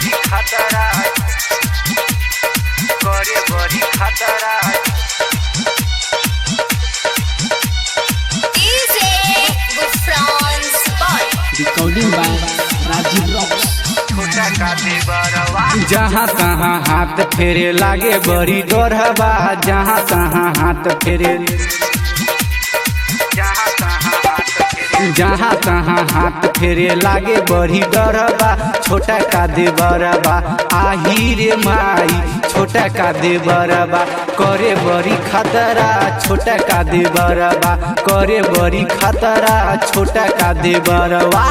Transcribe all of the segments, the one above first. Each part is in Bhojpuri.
बड़ी खतरा करे बड़ी खतरा DJ Gufran Spot. Recording by Rajiv rocks. छोटा का देवरवा जहाँ तहाँ हाथ फेरे लागे बड़ी डोरबा, जहाँ तहाँ हाथ फेरे जहाँ तहाँ हाथ फेरे जहाँ तहाँ हाथ फेरे लागे बड़ी डरबा। छोटा का देवरबा आही रे माई, छोटा का देवरबा करे बड़ी खतरा। छोटा का देवरबा करे बड़ी खतरा। छोटा का देवरबा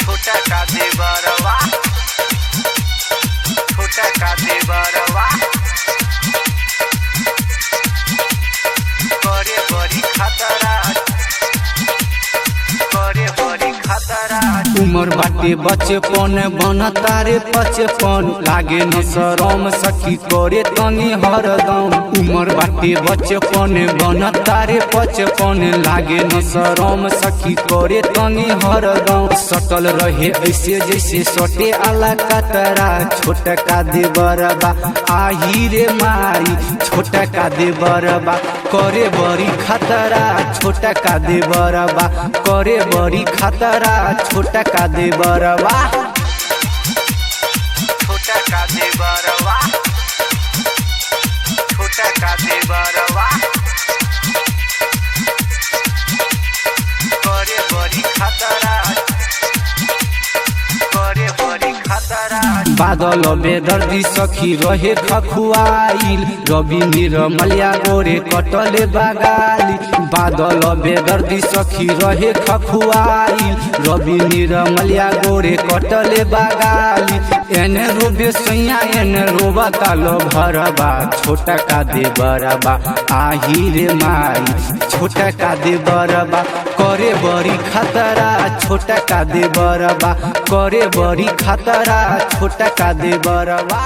छोटा का देवरवा छोटा का देवरवा करे बड़ी खतरा करे बड़ी खतरा उमर बाटे बचपन बन तारे बचपन, लागे न शरम सखी करे तनी हरदम। उमर बाटे बचपन बन तारे बचपन, लागे न शरम सखी करे तनी हरदम। सटल रहे ऐसे जैसे सटे आला कतरा। छोटा का देवरबा आही रे माई, छोटा का देवरबा करे बड़ी खतरा। छोटा का देवरबा करे बड़ी खतरा। छोटा का देवरबा छोटा का देवरवा छोटा का देवरवा करे बड़ी खतरा करे बड़ी खतरा बादल बेदर्दी सखी रहे खखुआइल। रवि निर्मलिया गोरे कटले बगाली। बादल बेदर्दी सखी रहे खखुआइल। रवि निर्मलिया गोरे कटले बगाली। एने रोबे सैया एने रोबा तालो भरबा। छोटा का देवरबा आही रे माई, छोटा का देवरबा करे बड़ी खतरा। छोटा का देवरबा करे बड़ी खतरा। छोटा का देवरबा।